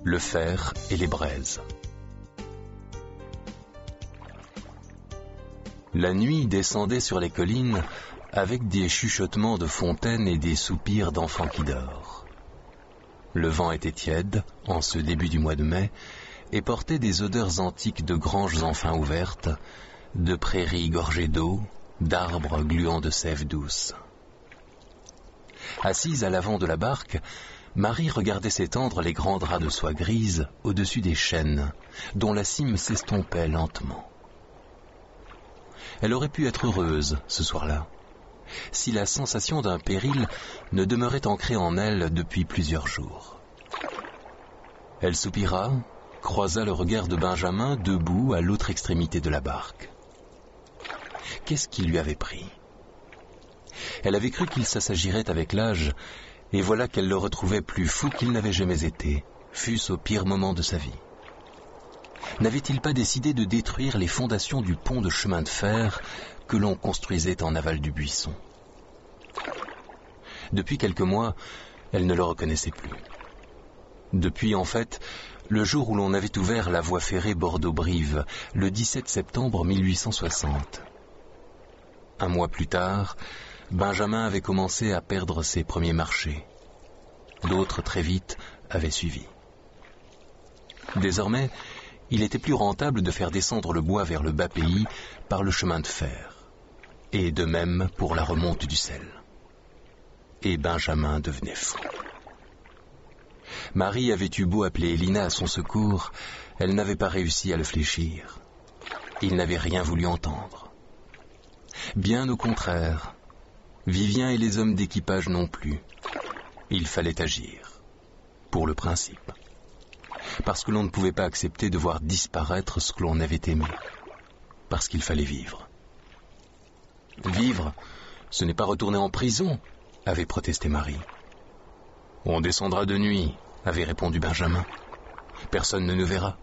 le fer et les braises. La nuit descendait sur les collines avec des chuchotements de fontaines et des soupirs d'enfants qui dorment. Le vent était tiède, en ce début du mois de mai, et portait des odeurs antiques de granges enfin ouvertes, de prairies gorgées d'eau, d'arbres gluants de sève douce. Assise à l'avant de la barque, Marie regardait s'étendre les grands draps de soie grise au-dessus des chênes, dont la cime s'estompait lentement. Elle aurait pu être heureuse ce soir-là, si la sensation d'un péril ne demeurait ancrée en elle depuis plusieurs jours. Elle soupira, croisa le regard de Benjamin debout à l'autre extrémité de la barque. Qu'est-ce qui lui avait pris ? Elle avait cru qu'il s'assagirait avec l'âge, et voilà qu'elle le retrouvait plus fou qu'il n'avait jamais été, fût-ce au pire moment de sa vie. N'avait-il pas décidé de détruire les fondations du pont de chemin de fer que l'on construisait en aval du buisson ? Depuis quelques mois, elle ne le reconnaissait plus. Depuis, en fait, le jour où l'on avait ouvert la voie ferrée Bordeaux-Brive, le 17 septembre 1860. Un mois plus tard, Benjamin avait commencé à perdre ses premiers marchés. D'autres, très vite, avaient suivi. Désormais, il était plus rentable de faire descendre le bois vers le bas pays par le chemin de fer, et de même pour la remonte du sel. Et Benjamin devenait fou. Marie avait eu beau appeler Elina à son secours, elle n'avait pas réussi à le fléchir. Il n'avait rien voulu entendre. Bien au contraire, Vivien et les hommes d'équipage non plus. Il fallait agir, pour le principe, parce que l'on ne pouvait pas accepter de voir disparaître ce que l'on avait aimé, parce qu'il fallait vivre. Vivre, ce n'est pas retourner en prison, avait protesté Marie. On descendra de nuit, avait répondu Benjamin. Personne ne nous verra.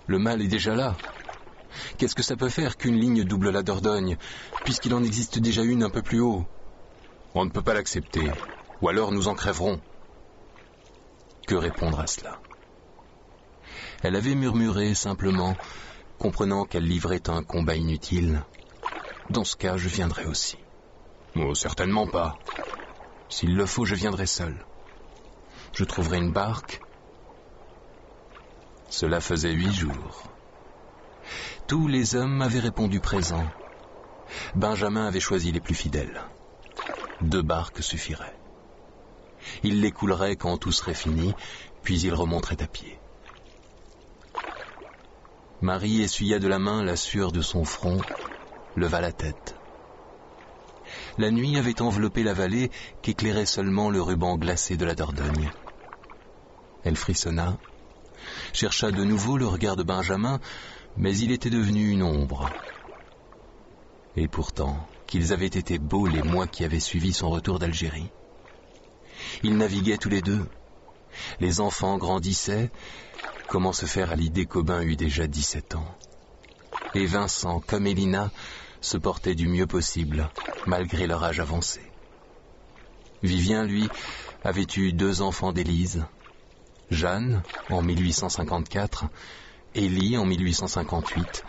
Le mal est déjà là. Qu'est-ce que ça peut faire qu'une ligne double la Dordogne, puisqu'il en existe déjà une un peu plus haut ? On ne peut pas l'accepter, ou alors nous en crèverons. Que répondre à cela ? Elle avait murmuré simplement, comprenant qu'elle livrait un combat inutile. Dans ce cas, je viendrai aussi. Oh, certainement pas. S'il le faut, je viendrai seul. Je trouverai une barque. Cela faisait 8 jours. Tous les hommes avaient répondu présent. Benjamin avait choisi les plus fidèles. 2 barques suffiraient. Il les coulerait quand tout serait fini, puis il remonterait à pied. Marie essuya de la main la sueur de son front, leva la tête. La nuit avait enveloppé la vallée qu'éclairait seulement le ruban glacé de la Dordogne. Elle frissonna, chercha de nouveau le regard de Benjamin, mais il était devenu une ombre. Et pourtant, qu'ils avaient été beaux les mois qui avaient suivi son retour d'Algérie. Ils naviguaient tous les deux. Les enfants grandissaient. Comment se faire à l'idée qu'Aubin eut déjà 17 ans ? Et Vincent, comme Elina, se portaient du mieux possible, malgré leur âge avancé. Vivien, lui, avait eu 2 enfants d'Élise. Jeanne, en 1854, Élie, en 1858,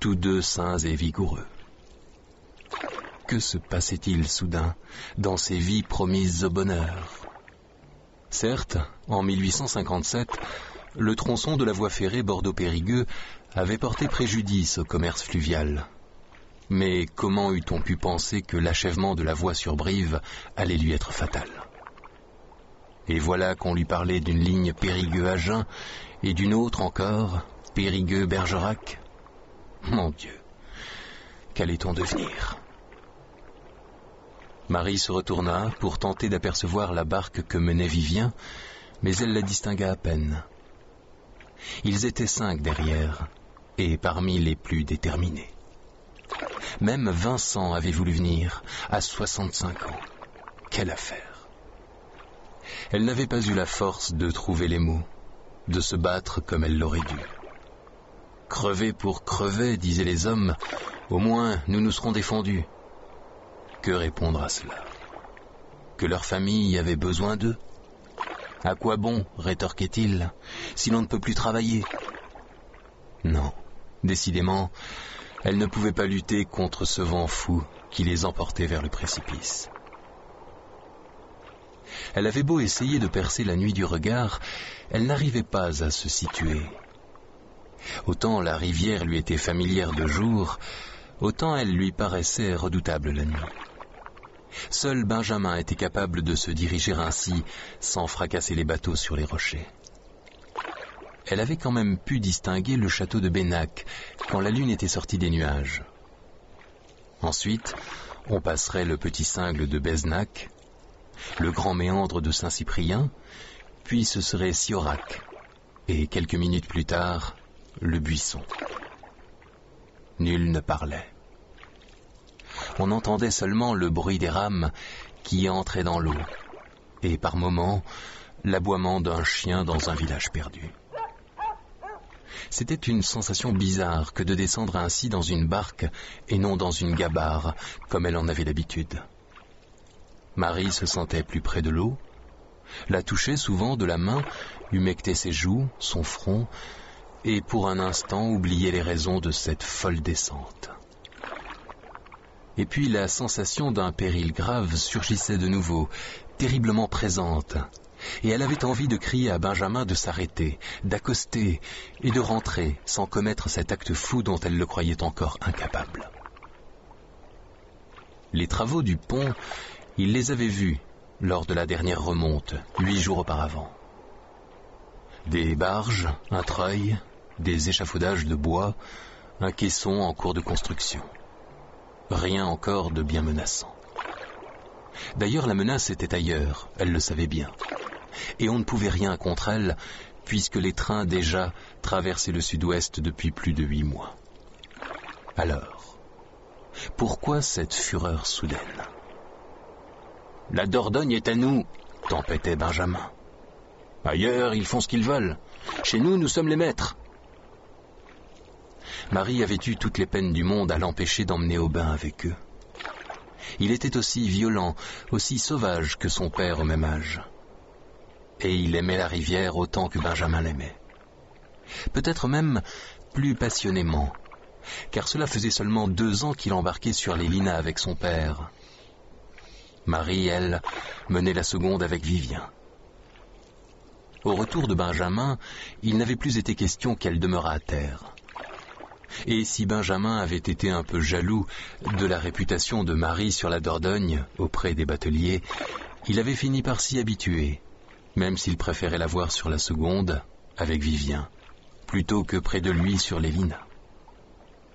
tous 2 sains et vigoureux. Que se passait-il soudain dans ces vies promises au bonheur ? Certes, en 1857, le tronçon de la voie ferrée Bordeaux-Périgueux avait porté préjudice au commerce fluvial. Mais comment eût-on pu penser que l'achèvement de la voie sur Brive allait lui être fatal ? Et voilà qu'on lui parlait d'une ligne Périgueux-Agen et d'une autre encore, Périgueux-Bergerac. Mon Dieu, qu'allait-on devenir ? Marie se retourna pour tenter d'apercevoir la barque que menait Vivien, mais elle la distingua à peine. Ils étaient 5 derrière, et parmi les plus déterminés. Même Vincent avait voulu venir, à 65 ans. Quelle affaire ! Elle n'avait pas eu la force de trouver les mots, de se battre comme elle l'aurait dû. Crever pour crever, disaient les hommes, au moins nous nous serons défendus. Que répondre à cela ? Que leur famille avait besoin d'eux ? À quoi bon, rétorquait-il, si l'on ne peut plus travailler? Non, décidément, elle ne pouvait pas lutter contre ce vent fou qui les emportait vers le précipice. Elle avait beau essayer de percer la nuit du regard, elle n'arrivait pas à se situer. Autant la rivière lui était familière de jour, autant elle lui paraissait redoutable la nuit. Seul Benjamin était capable de se diriger ainsi sans fracasser les bateaux sur les rochers. Elle avait quand même pu distinguer le château de Bénac quand la lune était sortie des nuages. Ensuite, on passerait le petit cingle de Bézenac, le grand méandre de Saint-Cyprien, puis ce serait Siorac, et quelques minutes plus tard, le buisson. Nul ne parlait. On entendait seulement le bruit des rames qui entraient dans l'eau, et par moments, l'aboiement d'un chien dans un village perdu. C'était une sensation bizarre que de descendre ainsi dans une barque et non dans une gabarre, comme elle en avait l'habitude. Marie se sentait plus près de l'eau, la touchait souvent de la main, humectait ses joues, son front, et pour un instant oubliait les raisons de cette folle descente. Et puis la sensation d'un péril grave surgissait de nouveau, terriblement présente, et elle avait envie de crier à Benjamin de s'arrêter, d'accoster et de rentrer sans commettre cet acte fou dont elle le croyait encore incapable. Les travaux du pont, il les avait vus lors de la dernière remonte, 8 jours auparavant. Des barges, un treuil, des échafaudages de bois, un caisson en cours de construction. Rien encore de bien menaçant. D'ailleurs, la menace était ailleurs, elle le savait bien. Et on ne pouvait rien contre elle, puisque les trains déjà traversaient le sud-ouest depuis plus de 8 mois. Alors, pourquoi cette fureur soudaine? La Dordogne est à nous, tempêtait Benjamin. Ailleurs, ils font ce qu'ils veulent. Chez nous, nous sommes les maîtres. Marie avait eu toutes les peines du monde à l'empêcher d'emmener Aubin avec eux. Il était aussi violent, aussi sauvage que son père au même âge. Et il aimait la rivière autant que Benjamin l'aimait. Peut-être même plus passionnément, car cela faisait seulement 2 ans qu'il embarquait sur les linas avec son père. Marie, elle, menait la seconde avec Vivien. Au retour de Benjamin, il n'avait plus été question qu'elle demeurât à terre. Et si Benjamin avait été un peu jaloux de la réputation de Marie sur la Dordogne auprès des bateliers, il avait fini par s'y habituer, même s'il préférait la voir sur la seconde, avec Vivien, plutôt que près de lui sur les linas.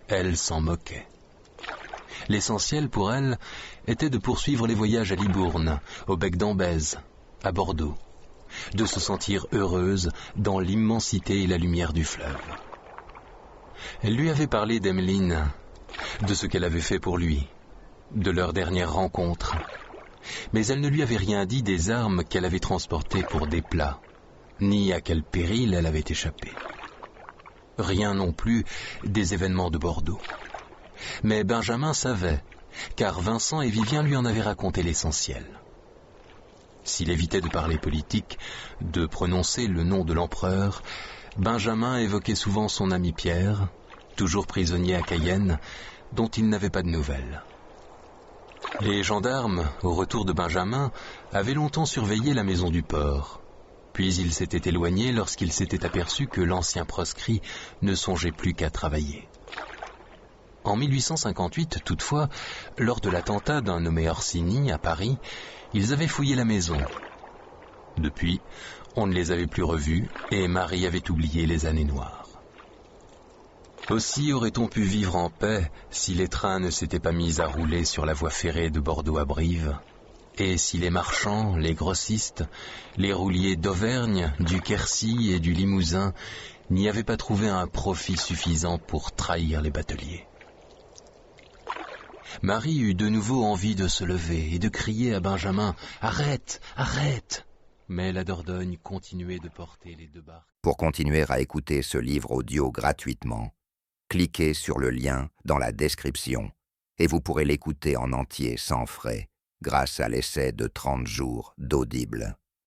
Elle s'en moquait. L'essentiel pour elle était de poursuivre les voyages à Libourne, au bec d'Ambèze, à Bordeaux, de se sentir heureuse dans l'immensité et la lumière du fleuve. Elle lui avait parlé d'Emmeline, de ce qu'elle avait fait pour lui, de leur dernière rencontre, mais elle ne lui avait rien dit des armes qu'elle avait transportées pour des plats, ni à quel péril elle avait échappé. Rien non plus des événements de Bordeaux. Mais Benjamin savait, car Vincent et Vivien lui en avaient raconté l'essentiel. S'il évitait de parler politique, de prononcer le nom de l'empereur, Benjamin évoquait souvent son ami Pierre, toujours prisonnier à Cayenne, dont il n'avait pas de nouvelles. Les gendarmes, au retour de Benjamin, avaient longtemps surveillé la maison du port, puis ils s'étaient éloignés lorsqu'ils s'étaient aperçus que l'ancien proscrit ne songeait plus qu'à travailler. En 1858, toutefois, lors de l'attentat d'un nommé Orsini à Paris, ils avaient fouillé la maison. Depuis, on ne les avait plus revus et Marie avait oublié les années noires. Aussi aurait-on pu vivre en paix si les trains ne s'étaient pas mis à rouler sur la voie ferrée de Bordeaux à Brive, et si les marchands, les grossistes, les rouliers d'Auvergne, du Quercy et du Limousin n'y avaient pas trouvé un profit suffisant pour trahir les bateliers. Marie eut de nouveau envie de se lever et de crier à Benjamin « Arrête, arrête !» Mais la Dordogne continuait de porter les 2 barques. Pour continuer à écouter ce livre audio gratuitement, cliquez sur le lien dans la description et vous pourrez l'écouter en entier sans frais grâce à l'essai de 30 jours d'Audible.